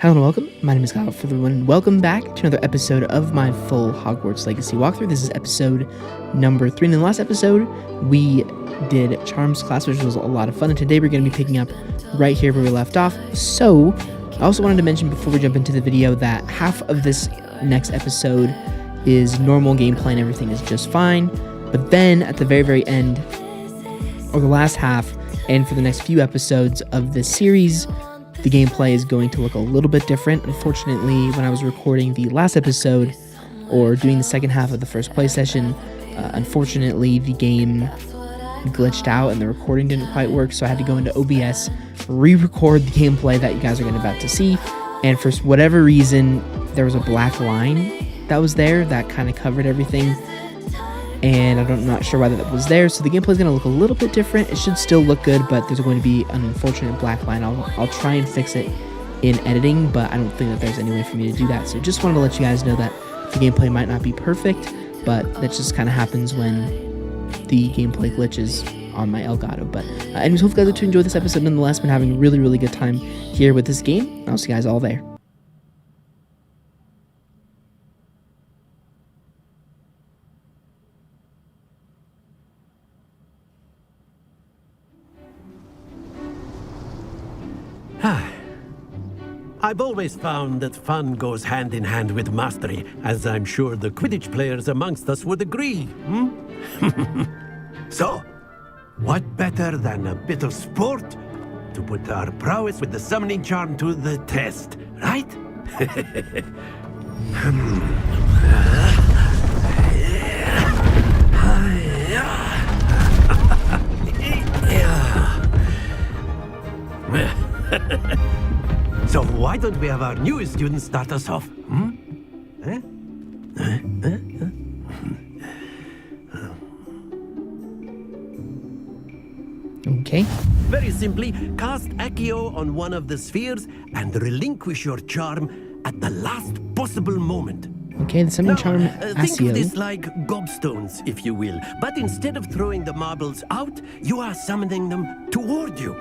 Hello and welcome, my name is Scuf, everyone, and welcome back to another episode of my full Hogwarts Legacy walkthrough. This is episode number 3, and in the last episode, we did Charms class, which was a lot of fun, and today we're going to be picking up right here where we left off. So, I also wanted to mention before we jump into the video that half of this next episode is normal gameplay and everything is just fine, but then at the very, very end, or the last half, and for the next few episodes of this series, the gameplay is going to look a little bit different. Unfortunately, when I was recording the last episode, or doing the second half of the first play session, unfortunately the game glitched out and the recording didn't quite work, so I had to go into OBS, re-record the gameplay that you guys are about to see, and for whatever reason, there was a black line that was there that kind of covered everything, and I'm not sure why that was there, so the gameplay is going to look a little bit different. It should still look good, but there's going to be an unfortunate black line. I'll try and fix it in editing, but I don't think that there's any way for me to do that, so just wanted to let you guys know that the gameplay might not be perfect, but that just kind of happens when the gameplay glitches on my Elgato. But anyways, hope you guys are enjoy this episode nonetheless. Been having a really, really good time here with this game. I'll see you guys all there. I've always found that fun goes hand in hand with mastery, as I'm sure the Quidditch players amongst us would agree, So, what better than a bit of sport to put our prowess with the summoning charm to the test, right? So why don't we have our newest student start us off? Okay. Very simply, cast Accio on one of the spheres and relinquish your charm at the last possible moment. Okay, the summoning charm Think of this Accio. like gobstones, if you will. But instead of throwing the marbles out, you are summoning them toward you.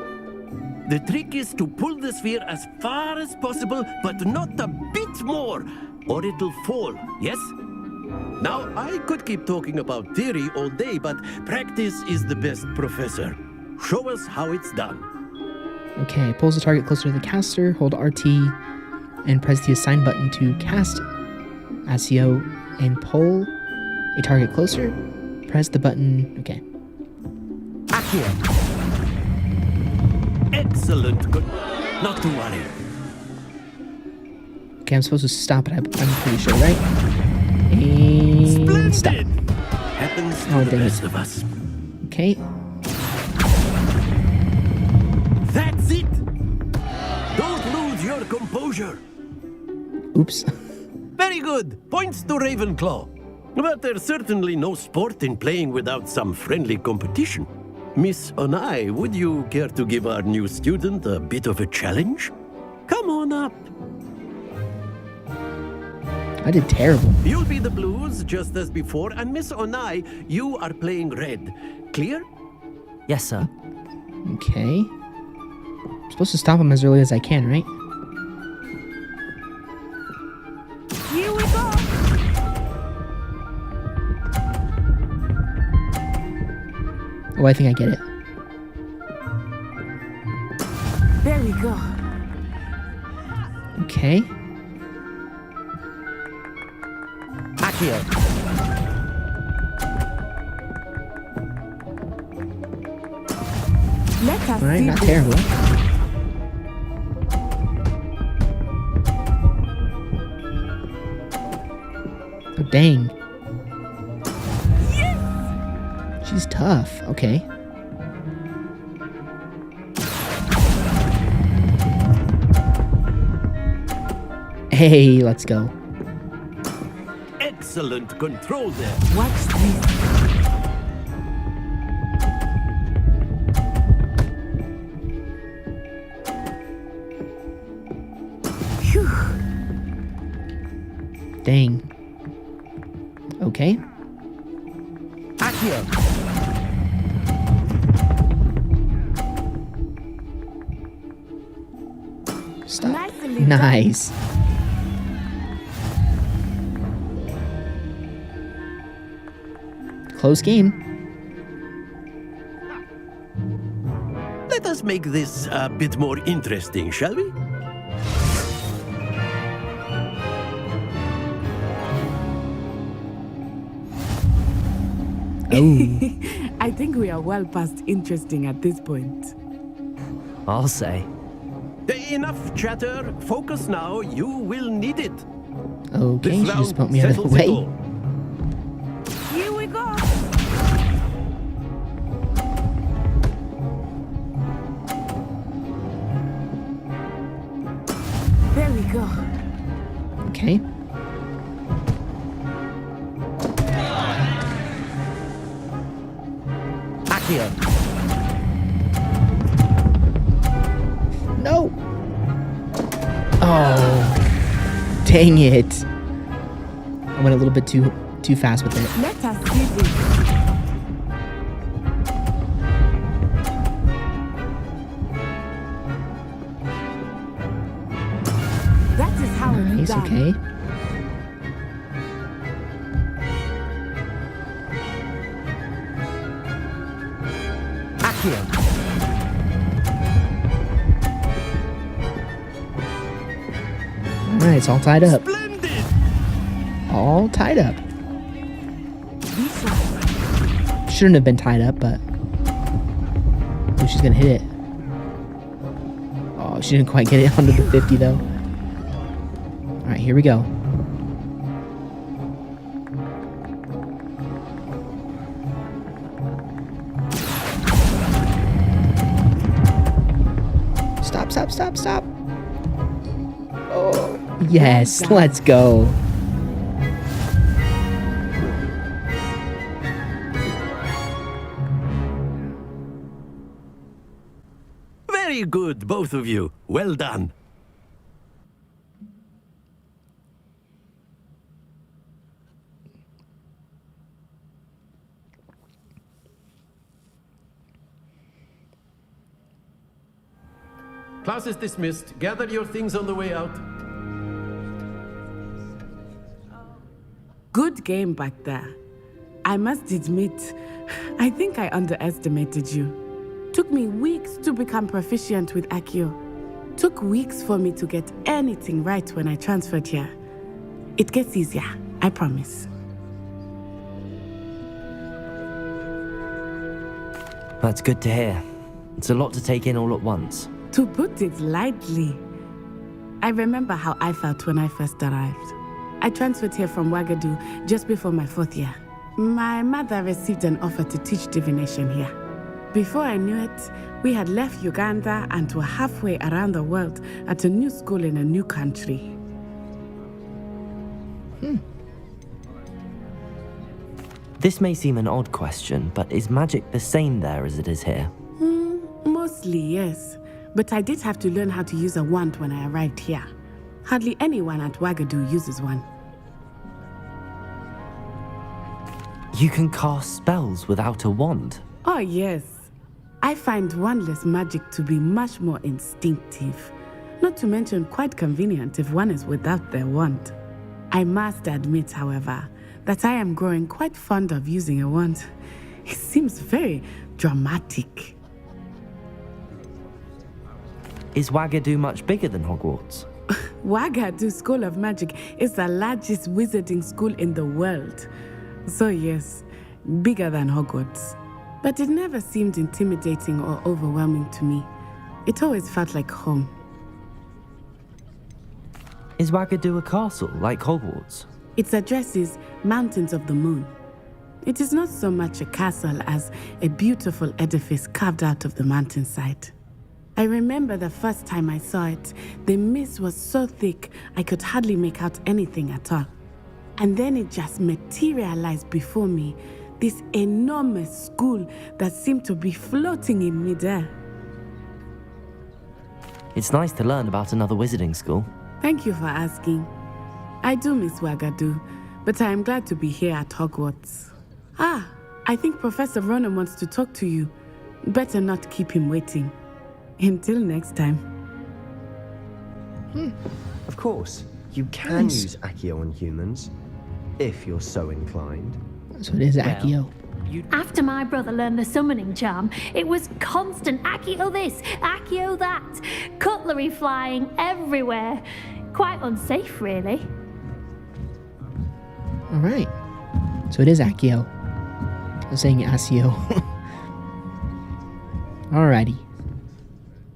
The trick is to pull the sphere as far as possible, but not a bit more, or it'll fall, yes? Now, I could keep talking about theory all day, but practice is the best professor. Show us how it's done. Okay, pulls the target closer to the caster, hold RT, and press the assign button to cast Accio, and pull a target closer. Press the button, okay. Accio. Excellent. Good. Not to worry. Okay, I'm supposed to stop it, I'm pretty sure, right? And stop. Splendid. Happens to Oh, the dang best it. of us. Okay, That's it. Don't lose your composure. oops. Very good. Points to Ravenclaw. But there's certainly no sport in playing without some friendly competition. Miss Onai, would you care to give our new student a bit of a challenge? Come on up. I did terrible. You'll be the blues just as before, and Miss Onai, you are playing red. Clear? Yes, sir. Okay. I'm supposed to stop him as early as I can, right? Here we go! Oh, I think I get it. There we go. Okay. Accio. Let us Alright, see not this. terrible. Oh, dang. She's tough. Okay. Hey, let's go. Excellent control there. Watch this. Phew. Dang. Okay. Accio. Stop. Nicely Nice. Close game. Let us make this a bit more interesting, shall we? Oh, I think we are well past interesting at this point. I'll say. Enough chatter. Focus now. You will need it. okay. This She just round bumped me out of the settles it way. all. Here we go. There we go. Okay. Accio. No. Oh, dang it. I went a little bit too fast with it. Let us see this. That is how it's Nice, done. okay. Accio. Alright, it's all tied up. Splendid. All tied up. Be sharp. Shouldn't have been tied up, but... Oh, she's gonna hit it. Oh, she didn't quite get it under the 50, though. Alright, here we go. Stop, stop, stop, stop. Oh, yes, let's go. Very good, both of you. Well done. Class is dismissed. Gather your things on the way out. Good game back there. I must admit, I think I underestimated you. Took me weeks to become proficient with Accio. Took weeks for me to get anything right when I transferred here. It gets easier, I promise. That's good to hear. It's a lot to take in all at once. To put it lightly, I remember how I felt when I first arrived. I transferred here from Ouagadougou just before my 4th year. My mother received an offer to teach divination here. Before I knew it, we had left Uganda and were halfway around the world at a new school in a new country. This may seem an odd question, but is magic the same there as it is here? Mostly, yes. But I did have to learn how to use a wand when I arrived here. Hardly anyone at Ouagadougou uses one. You can cast spells without a wand. Oh, yes. I find wandless magic to be much more instinctive. Not to mention quite convenient if one is without their wand. I must admit, however, that I am growing quite fond of using a wand. It seems very dramatic. Is Ouagadougou much bigger than Hogwarts? Ouagadougou School of Magic is the largest wizarding school in the world. So yes, bigger than Hogwarts. But it never seemed intimidating or overwhelming to me. It always felt like home. Is Ouagadougou a castle like Hogwarts? Its address is Mountains of the Moon. It is not so much a castle as a beautiful edifice carved out of the mountainside. I remember the first time I saw it, the mist was so thick I could hardly make out anything at all. And then it just materialized before me, this enormous school that seemed to be floating in midair. It's nice to learn about another wizarding school. Thank you for asking. I do miss Ouagadougou, but I am glad to be here at Hogwarts. I think Professor Ronan wants to talk to you. Better not keep him waiting. Until next time. Of course, you can use Accio on humans, if you're so inclined. So it is Accio. After my brother learned the summoning charm, it was constant Accio this, Accio that, cutlery flying everywhere. Quite unsafe, really. Alright. So it is Accio. I was saying Accio. Alrighty.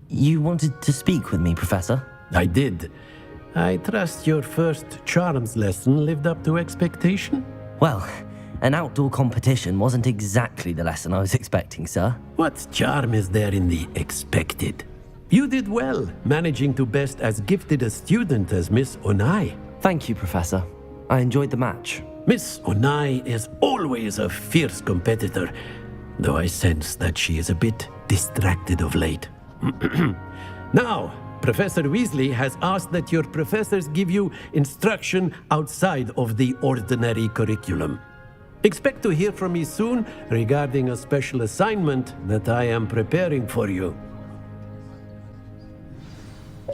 You wanted to speak with me, Professor? I did. I trust your first charms lesson lived up to expectation? Well, an outdoor competition wasn't exactly the lesson I was expecting, sir. What charm is there in the expected? You did well, managing to best as gifted a student as Miss Onai. Thank you, Professor. I enjoyed the match. Miss Onai is always a fierce competitor, though I sense that she is a bit distracted of late. Now, Professor Weasley has asked that your professors give you instruction outside of the ordinary curriculum. Expect to hear from me soon regarding a special assignment that I am preparing for you.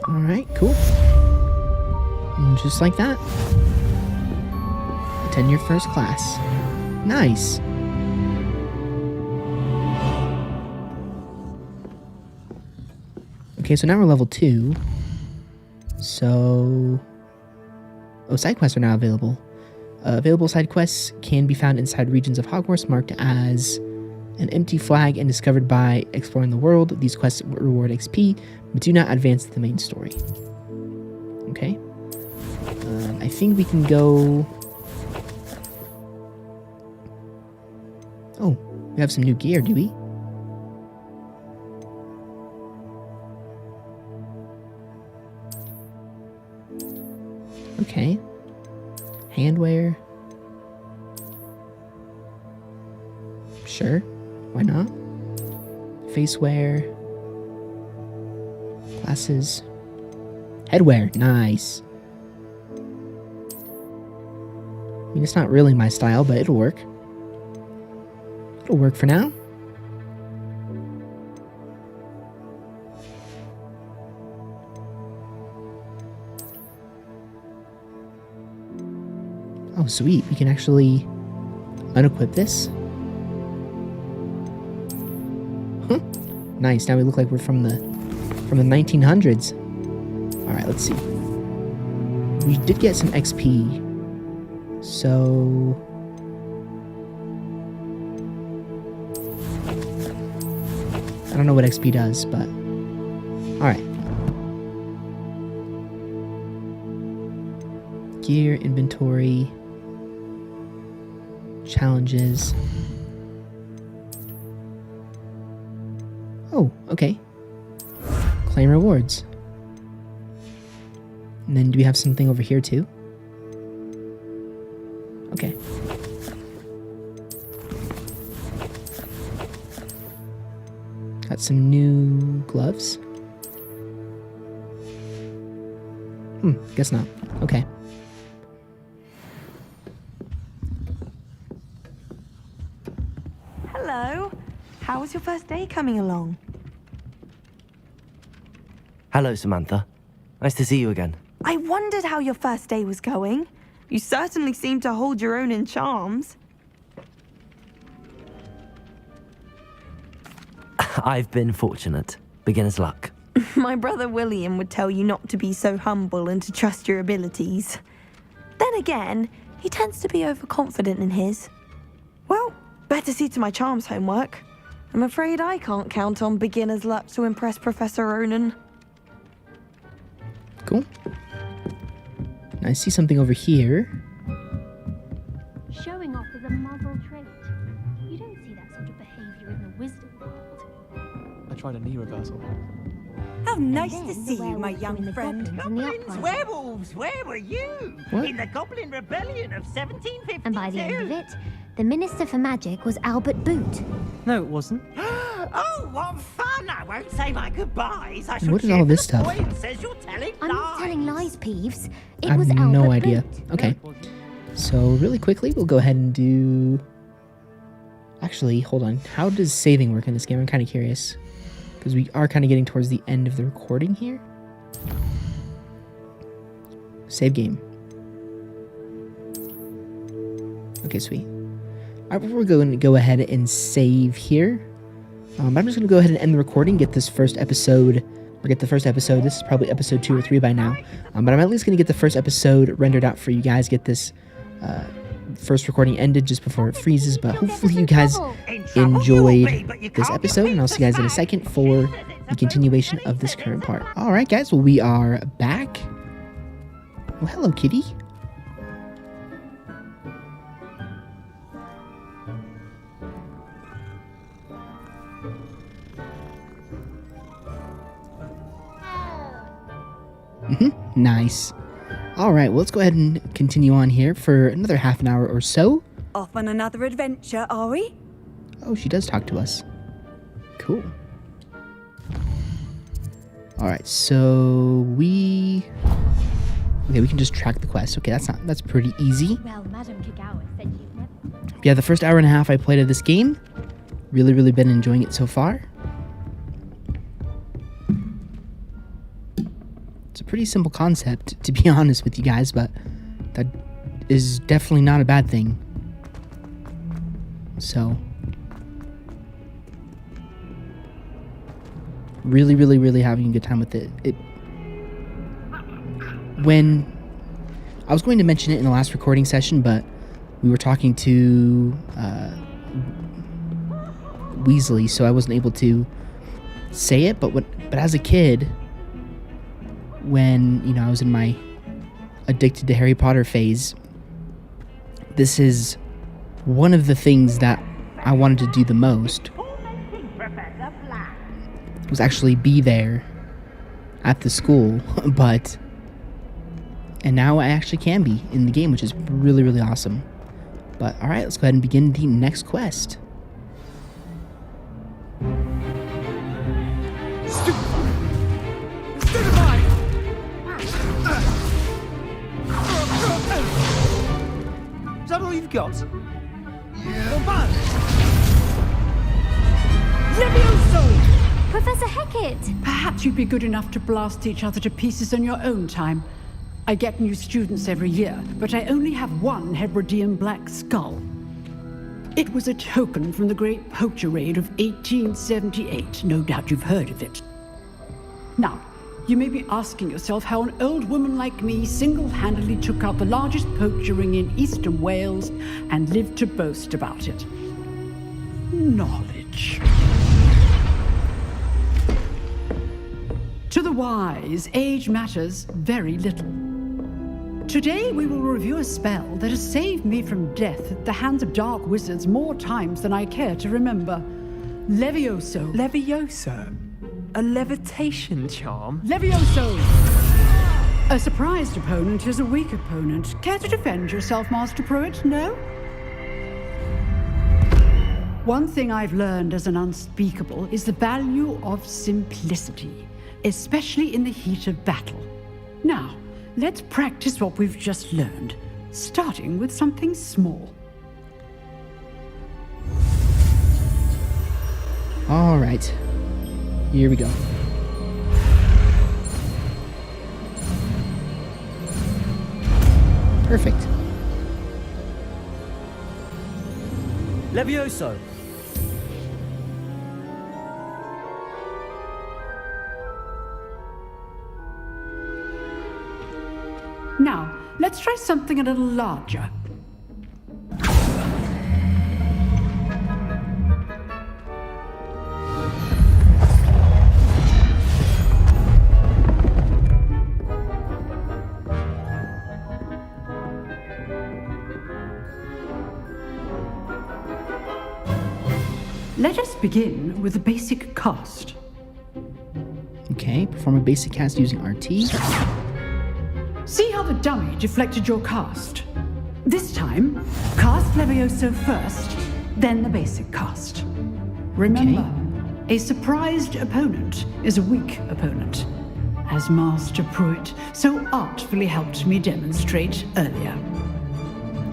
Alright, cool. And just like that. Attend your first class. Nice. Okay, so now we're level 2. So... Oh, side quests are now available. Available side quests can be found inside regions of Hogwarts marked as an empty flag and discovered by exploring the world. These quests reward XP, but do not advance the main story. Okay. I think we can go... Oh, we have some new gear, do we? Okay. Handwear. Sure. Why not? Face wear. Glasses. Headwear. Nice. I mean, it's not really my style, but it'll work. It'll work for now. Oh, sweet. We can actually unequip this. Huh. Nice. Now we look like we're from the 1900s. All right, let's see. We did get some XP. So I don't know what XP does, but all right. Gear, inventory, challenges. Oh, okay. Claim rewards. And then do we have something over here too? Okay. Got some new gloves. Guess not. Okay. Hello. How was your first day coming along? Hello, Samantha. Nice to see you again. I wondered how your first day was going. You certainly seem to hold your own in charms. I've been fortunate. Beginner's luck. My brother William would tell you not to be so humble and to trust your abilities. Then again, he tends to be overconfident in his. Well, better see to my charms homework. I'm afraid I can't count on beginner's luck to impress Professor Ronan. Cool. I see something over here. Showing off is a muzzle trait. You don't see that sort of behavior in the wisdom world. I tried a knee reversal. How nice Then to the see you, my werewolves young and the friend. goblins and the Goblins, upright. werewolves, where were you? What? In the Goblin Rebellion of 1752. And by the end of it, the Minister for Magic was Albert Boot. No, it wasn't. Oh, what fun! I won't say my goodbyes. I shall What is cheer all this for the stuff? boy who says you're telling I'm lies. not telling lies, Peeves. It I have was no Albert idea. Boot. Okay. So really quickly, we'll go ahead and do... Actually, hold on. How does saving work in this game? I'm kind of curious. Because we are kind of getting towards the end of the recording here. Save game. Okay, sweet. Alright, we're going to go ahead and save here. I'm just going to go ahead and end the recording, get this first episode, This is probably episode 2 or 3 by now. But I'm at least going to get the first episode rendered out for you guys, get this first recording ended just before it freezes. But hopefully you guys enjoyed this episode, and I'll see you guys in a second for the continuation of this current part. Alright guys, well we are back. Well, hello kitty. Nice. Alright, well let's go ahead and continue on here for another half an hour or so. Off on another adventure, are we? Oh, she does talk to us. Cool. Alright, so we can just track the quest. Okay, that's pretty easy. Well, Madame Kagawa said you'd never... Yeah, the first hour and a half I played of this game, really been enjoying it so far. It's a pretty simple concept, to be honest with you guys, but that is definitely not a bad thing. So, really having a good time with it. When I was going to mention it in the last recording session, but we were talking to Weasley, so I wasn't able to say it. But as a kid, when I was in my addicted to Harry Potter phase, this is one of the things that I wanted to do the most. Was actually be there at the school, and now I actually can be in the game, which is really awesome. But alright, let's go ahead and begin the next quest. Is that all you've got? Professor Hecat! Perhaps you'd be good enough to blast each other to pieces on your own time. I get new students every year, but I only have one Hebridean black skull. It was a token from the Great Poacher Raid of 1878. No doubt you've heard of it. Now, you may be asking yourself how an old woman like me single-handedly took out the largest poacher ring in eastern Wales and lived to boast about it. Knowledge. To the wise, age matters very little. Today we will review a spell that has saved me from death at the hands of dark wizards more times than I care to remember. Levioso. Levioso? A levitation charm? Levioso! A surprised opponent is a weak opponent. Care to defend yourself, Master Pruitt? No? One thing I've learned as an unspeakable is the value of simplicity, especially in the heat of battle. Now, let's practice what we've just learned, starting with something small. All right, here we go. Perfect. Levioso. Now, let's try something a little larger. Let us begin with the basic cast. Okay, perform a basic cast using RT. See how the dummy deflected your cast? This time, cast Levioso first, then the basic cast. Remember, a surprised opponent is a weak opponent, as Master Pruitt so artfully helped me demonstrate earlier.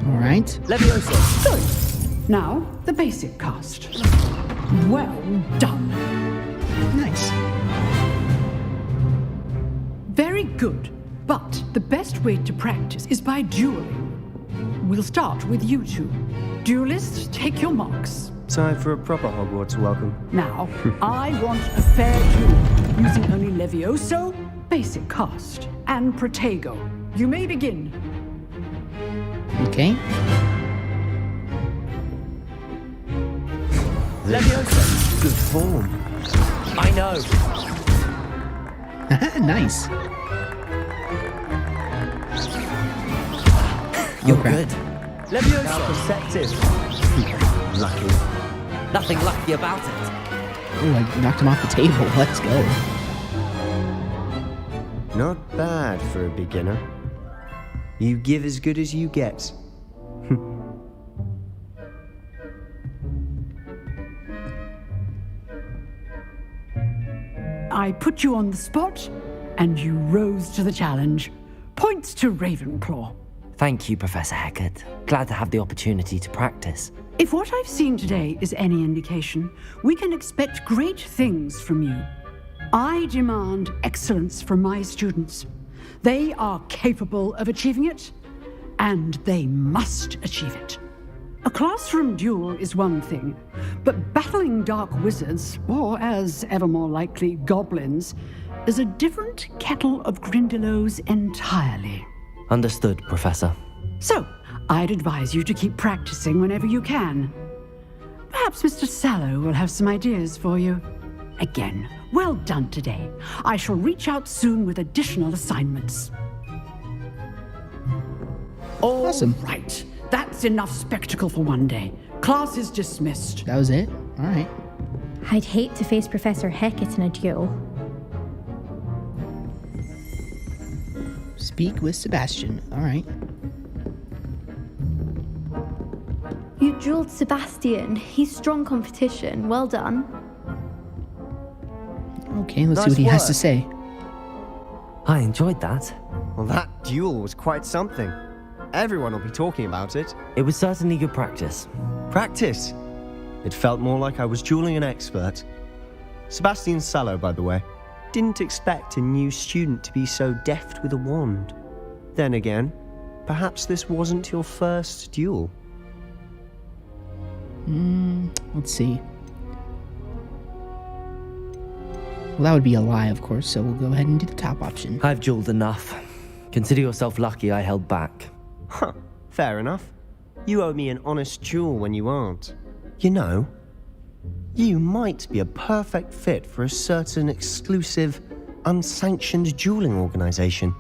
All right. Levioso. Good. Now, the basic cast. Well done. Nice. Very good. But the best way to practice is by dueling. We'll start with you two. Duelists, take your marks. Time for a proper Hogwarts welcome. Now, I want a fair duel, using only Levioso, basic cast, and Protego. You may begin. Okay. Leviosa! Good form. I know. Nice. You're crap. good. Leviosa! How perceptive. Lucky. Nothing lucky about it. Oh, I knocked him off the table. Let's go. Not bad for a beginner. You give as good as you get. I put you on the spot, and you rose to the challenge. Points to Ravenclaw. Thank you, Professor Hecat. Glad to have the opportunity to practice. If what I've seen today is any indication, we can expect great things from you. I demand excellence from my students. They are capable of achieving it, and they must achieve it. A classroom duel is one thing, but battling dark wizards, or as ever more likely, goblins, is a different kettle of Grindylows entirely. Understood, Professor. So, I'd advise you to keep practicing whenever you can. Perhaps Mr. Sallow will have some ideas for you. Again, well done today. I shall reach out soon with additional assignments. Awesome. All right. That's enough spectacle for one day. Class is dismissed. That was it? All right. I'd hate to face Professor Hecat in a duel. Speak with Sebastian. All right. You dueled Sebastian. He's strong competition. Well done. Okay, let's see what he has to say. I enjoyed that. Well, that duel was quite something. Everyone will be talking about it. It was certainly good practice. Practice? It felt more like I was dueling an expert. Sebastian Sallow, by the way. Didn't expect a new student to be so deft with a wand. Then again, perhaps this wasn't your first duel. Let's see. Well, that would be a lie, of course, so we'll go ahead and do the top option. I've dueled enough. Consider yourself lucky I held back. Huh, fair enough. You owe me an honest duel when you aren't. You know, you might be a perfect fit for a certain exclusive, unsanctioned dueling organization.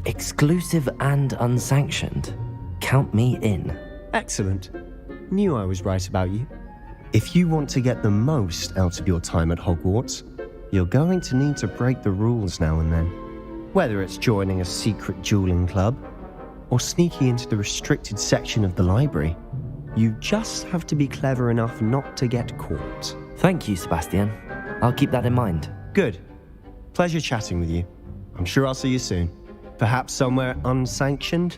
Exclusive and unsanctioned. Count me in. Excellent. Knew I was right about you. If you want to get the most out of your time at Hogwarts, you're going to need to break the rules now and then. Whether it's joining a secret dueling club, or sneaking into the restricted section of the library, you just have to be clever enough not to get caught. Thank you, Sebastian. I'll keep that in mind. Good. Pleasure chatting with you. I'm sure I'll see you soon. Perhaps somewhere unsanctioned?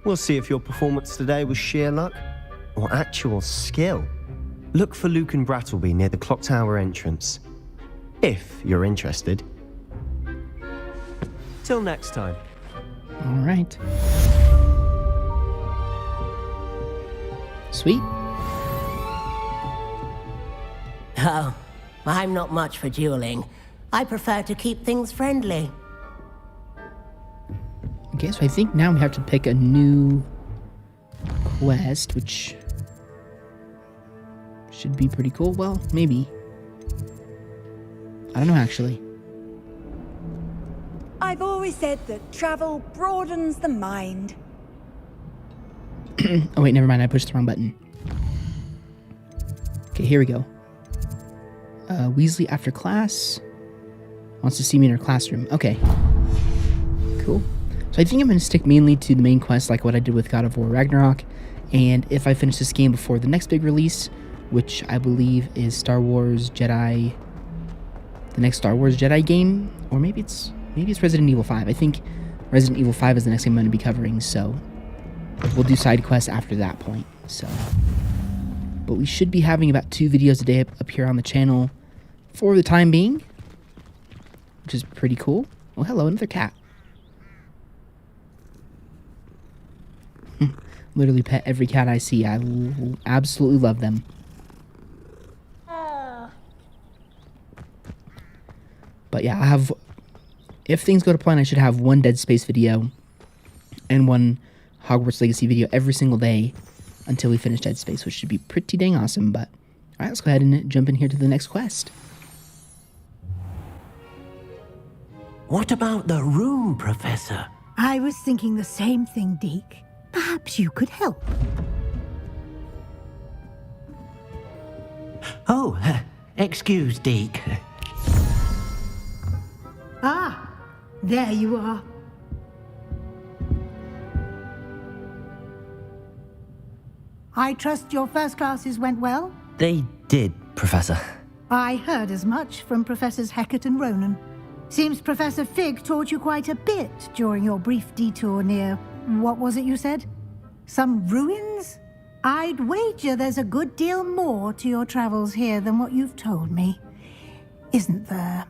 We'll see if your performance today was sheer luck or actual skill. Look for Luke and Brattleby near the clock tower entrance. If you're interested. Till next time. All right. Sweet. Oh, I'm not much for dueling. I prefer to keep things friendly. Okay, so I think now we have to pick a new quest, which should be pretty cool. Well, maybe. I don't know, actually. I've always said that travel broadens the mind. Oh, wait, never mind. I pushed the wrong button. Okay, here we go. Weasley after class wants to see me in her classroom. Okay. Cool. So I think I'm going to stick mainly to the main quest like what I did with God of War Ragnarok. And if I finish this game before the next big release, which I believe is Star Wars Jedi... the next Star Wars Jedi game, or maybe it's Resident Evil 5. I think Resident Evil 5 is the next game I'm going to be covering, so we'll do side quests after that point. So, but we should be having about 2 videos a day up here on the channel for the time being, which is pretty cool. Oh, hello, another cat. Literally pet every cat I see. I absolutely love them. But yeah, I have... If things go to plan, I should have one Dead Space video and one Hogwarts Legacy video every single day until we finish Dead Space, which should be pretty dang awesome. But alright, let's go ahead and jump in here to the next quest. What about the room, Professor? I was thinking the same thing, Deke. Perhaps you could help. Oh, excuse, Deke. Ah, there you are. I trust your first classes went well? They did, Professor. I heard as much from Professors Hecat and Ronan. Seems Professor Fig taught you quite a bit during your brief detour near... what was it you said? Some ruins? I'd wager there's a good deal more to your travels here than what you've told me. Isn't there?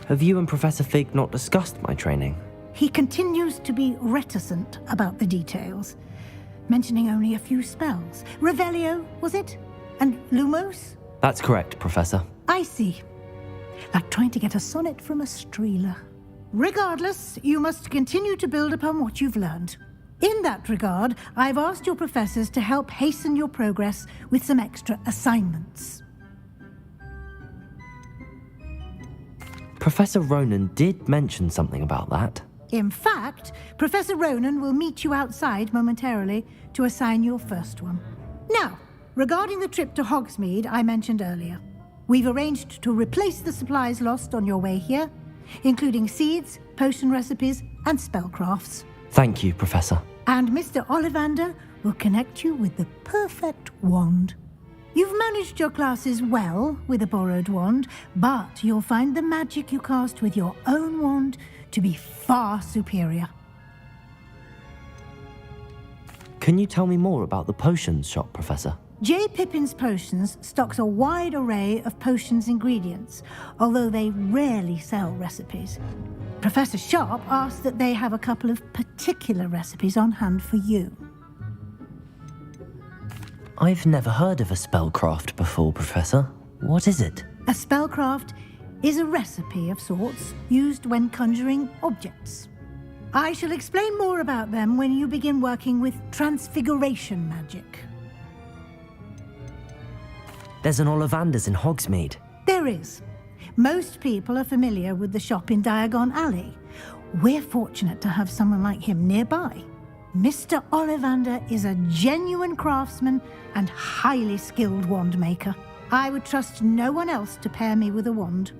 Have you and Professor Fig not discussed my training? He continues to be reticent about the details, mentioning only a few spells. Revelio, was it? And Lumos? That's correct, Professor. I see. Like trying to get a sonnet from a streeler. Regardless, you must continue to build upon what you've learned. In that regard, I've asked your professors to help hasten your progress with some extra assignments. Professor Ronan did mention something about that. In fact, Professor Ronan will meet you outside momentarily to assign your first one. Now, regarding the trip to Hogsmeade I mentioned earlier, we've arranged to replace the supplies lost on your way here, including seeds, potion recipes, and spellcrafts. Thank you, Professor. And Mr. Ollivander will connect you with the perfect wand. You've managed your classes well with a borrowed wand, but you'll find the magic you cast with your own wand to be far superior. Can you tell me more about the potions shop, Professor? J. Pippin's Potions stocks a wide array of potions ingredients, although they rarely sell recipes. Professor Sharp asked that they have a couple of particular recipes on hand for you. I've never heard of a spellcraft before, Professor. What is it? A spellcraft is a recipe of sorts used when conjuring objects. I shall explain more about them when you begin working with transfiguration magic. There's an Ollivander's in Hogsmeade. There is. Most people are familiar with the shop in Diagon Alley. We're fortunate to have someone like him nearby. Mr. Ollivander is a genuine craftsman and highly skilled wand maker. I would trust no one else to pair me with a wand.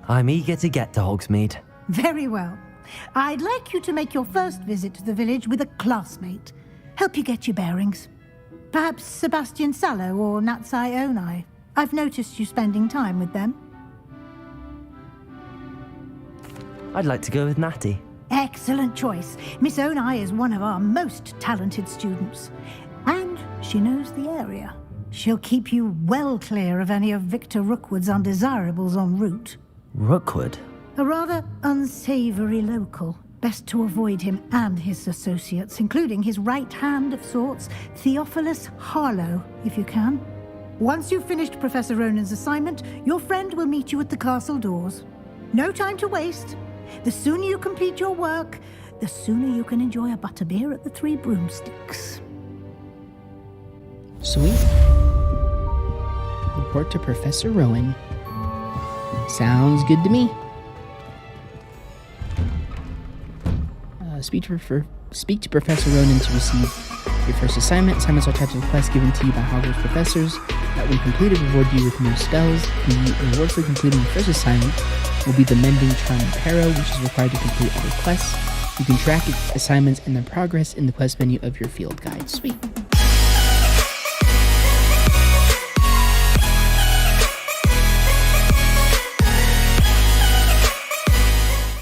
I'm eager to get to Hogsmeade. Very well. I'd like you to make your first visit to the village with a classmate. Help you get your bearings. Perhaps Sebastian Sallow or Natsai Onai. I've noticed you spending time with them. I'd like to go with Natty. Excellent choice. Miss Onai is one of our most talented students. And she knows the area. She'll keep you well clear of any of Victor Rookwood's undesirables en route. Rookwood? A rather unsavory local. Best to avoid him and his associates, including his right hand of sorts, Theophilus Harlow, if you can. Once you've finished Professor Ronan's assignment, your friend will meet you at the castle doors. No time to waste. The sooner you complete your work, the sooner you can enjoy a butterbeer at the Three Broomsticks. Sweet. Report to Professor Rowan. Sounds good to me. Speak to Professor Ronan to receive your first assignment. Assignments are types of quests given to you by Hogwarts professors that, when completed, reward you with new spells. The reward for completing the first assignment will be the Mending Charm Arrow, which is required to complete other quests. You can track assignments and their progress in the quest menu of your field guide. Sweet.